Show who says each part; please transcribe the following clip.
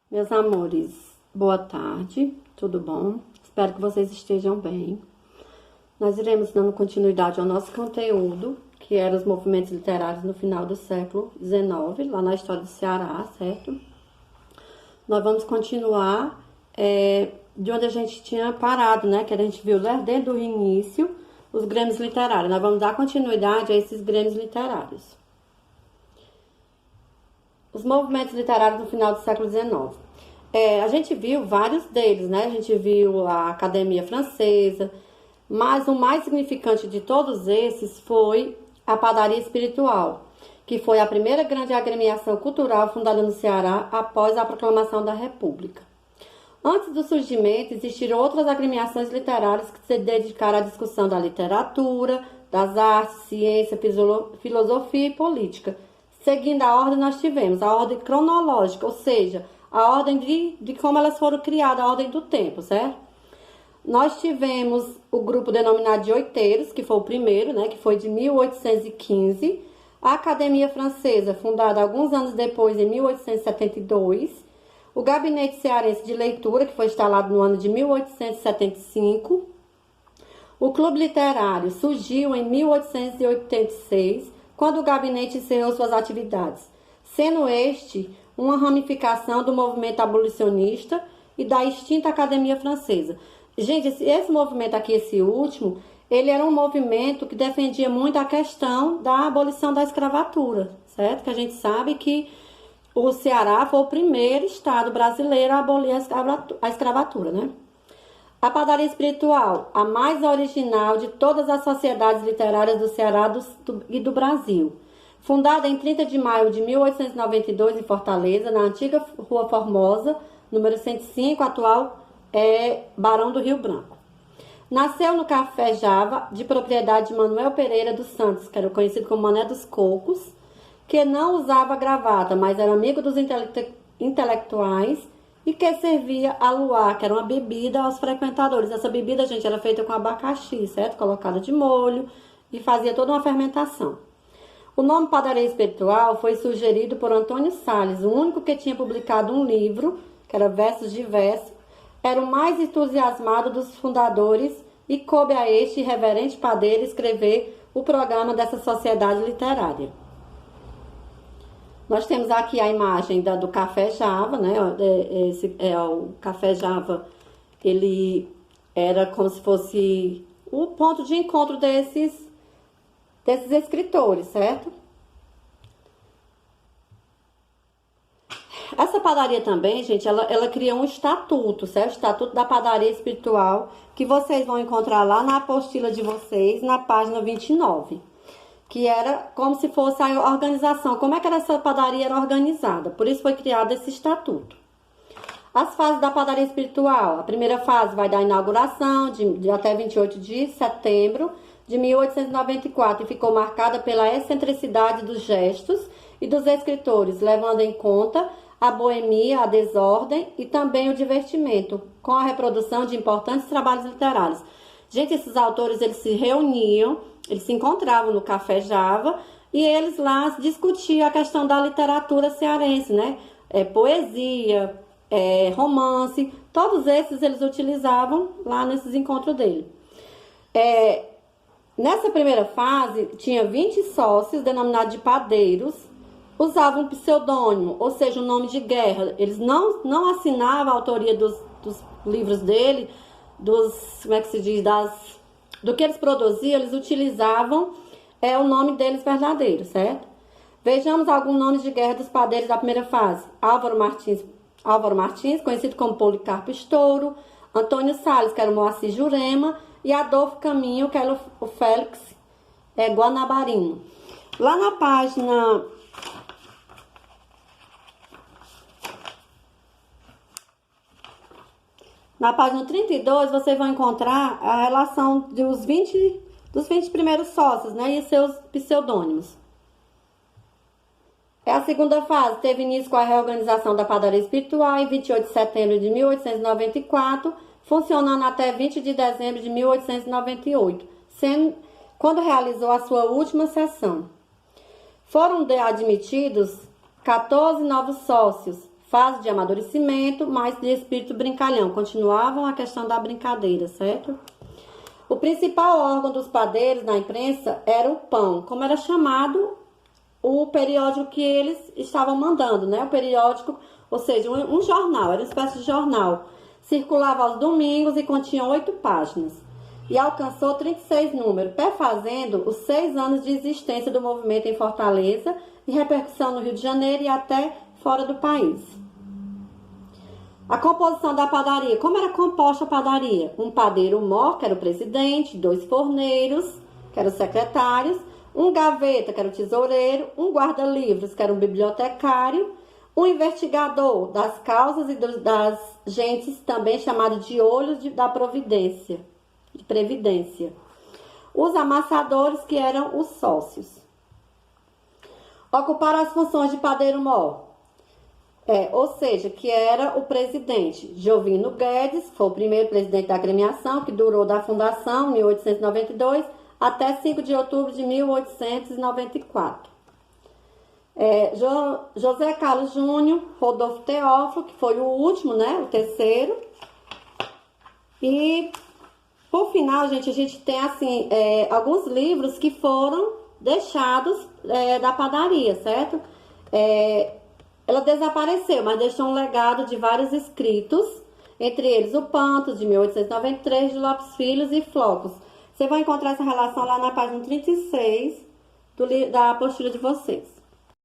Speaker 1: Meus amores, boa tarde, tudo bom? Espero que vocês estejam bem. Nós iremos dando continuidade ao nosso conteúdo, que era os movimentos literários no final do século XIX, lá na história do Ceará, certo? Nós vamos continuar de onde a gente tinha parado, né? Que a gente viu desde o início os grêmios literários. Nós vamos dar continuidade a esses grêmios literários. Os movimentos literários no final do século XIX. A gente viu vários deles, né? A gente viu a Academia Francesa, mas o mais significante de todos esses foi a Padaria Espiritual, que foi a primeira grande agremiação cultural fundada no Ceará após a proclamação da República. Antes do surgimento, existiram outras agremiações literárias que se dedicaram à discussão da literatura, das artes, ciência, filosofia e política. Seguindo a ordem, nós tivemos a ordem cronológica, ou seja, a ordem de como elas foram criadas, a ordem do tempo, certo? Nós tivemos o grupo denominado de oiteiros, que foi o primeiro, né, que foi de 1815. A Academia Francesa, fundada alguns anos depois, em 1872. O Gabinete Cearense de Leitura, que foi instalado no ano de 1875. O Clube Literário surgiu em 1886, quando o gabinete encerrou suas atividades, sendo este uma ramificação do movimento abolicionista e da extinta Academia Francesa. Gente, esse movimento aqui, esse último, ele era um movimento que defendia muito a questão da abolição da escravatura, certo? Que a gente sabe que o Ceará foi o primeiro estado brasileiro a abolir a escravatura, né? A Padaria Espiritual, a mais original de todas as sociedades literárias do Ceará e do Brasil. Fundada em 30 de maio de 1892 em Fortaleza, na antiga Rua Formosa, número 105, atual Barão do Rio Branco. Nasceu no Café Java, de propriedade de Manuel Pereira dos Santos, que era conhecido como Mané dos Cocos, que não usava gravata, mas era amigo dos intelectuais, e que servia a luar, que era uma bebida aos frequentadores. Essa bebida, gente, era feita com abacaxi, certo? Colocada de molho e fazia toda uma fermentação. O nome Padaria Espiritual foi sugerido por Antônio Salles, o único que tinha publicado um livro, que era Versos de Verso, era o mais entusiasmado dos fundadores e coube a este reverente padeiro escrever o programa dessa sociedade literária. Nós temos aqui a imagem do Café Java, né? O Café Java, ele era como se fosse o ponto de encontro desses escritores, certo? Essa padaria também, gente, ela cria um estatuto, certo? O Estatuto da Padaria Espiritual, que vocês vão encontrar lá na apostila de vocês, na página 29. Que era como se fosse a organização, como é que essa padaria era organizada. Por isso foi criado esse estatuto. As fases da padaria espiritual. A primeira fase vai da inauguração, de até 28 de setembro de 1894, e ficou marcada pela excentricidade dos gestos e dos escritores, levando em conta a boemia, a desordem e também o divertimento, com a reprodução de importantes trabalhos literários. Gente, esses autores, eles se reuniam, eles se encontravam no Café Java e eles lá discutiam a questão da literatura cearense, né? Poesia, romance, todos esses eles utilizavam lá nesses encontros dele. Nessa primeira fase, tinha 20 sócios, denominados de padeiros, usavam um pseudônimo, ou seja, um nome de guerra. Eles não assinavam a autoria dos livros dele, como é que se diz, do que eles produziam, eles utilizavam o nome deles verdadeiro, certo? Vejamos alguns nomes de guerra dos padeiros da primeira fase. Álvaro Martins, conhecido como Policarpo Estouro, Antônio Salles, que era o Moacir Jurema, e Adolfo Caminho, que era o Félix Guanabarino. Lá na página... Na página 32, vocês vão encontrar a relação dos 20 primeiros sócios, né, e seus pseudônimos. A segunda fase teve início com a reorganização da Padaria Espiritual em 28 de setembro de 1894, funcionando até 20 de dezembro de 1898, quando realizou a sua última sessão. Foram admitidos 14 novos sócios, fase de amadurecimento, mas de espírito brincalhão. Continuavam a questão da brincadeira, certo? O principal órgão dos padeiros na imprensa era o pão, como era chamado o periódico que eles estavam mandando, né? O periódico, ou seja, um jornal, era uma espécie de jornal. Circulava aos domingos e continha 8 páginas. E alcançou 36 números, perfazendo os 6 anos de existência do movimento em Fortaleza e repercussão no Rio de Janeiro e até fora do país. A composição da padaria. Como era composta a padaria? Um padeiro-mor, que era o presidente, 2 forneiros, que eram os secretários, um gaveta, que era o tesoureiro, um guarda-livros, que era um bibliotecário, um investigador das causas e das gentes, também chamado de olhos da providência, de previdência. Os amassadores, que eram os sócios. Ocuparam as funções de padeiro-mor. Ou seja, que era o presidente. Jovino Guedes foi o primeiro presidente da agremiação, que durou da fundação, 1892, até 5 de outubro de 1894. José Carlos Júnior, Rodolfo Teófilo, que foi o último, né, o terceiro. E, por final, gente, a gente tem, assim, alguns livros que foram deixados da padaria, certo? Ela desapareceu, mas deixou um legado de vários escritos, entre eles o Panto, de 1893, de Lopes Filhos e Flocos. Você vai encontrar essa relação lá na página 36 da apostila de vocês.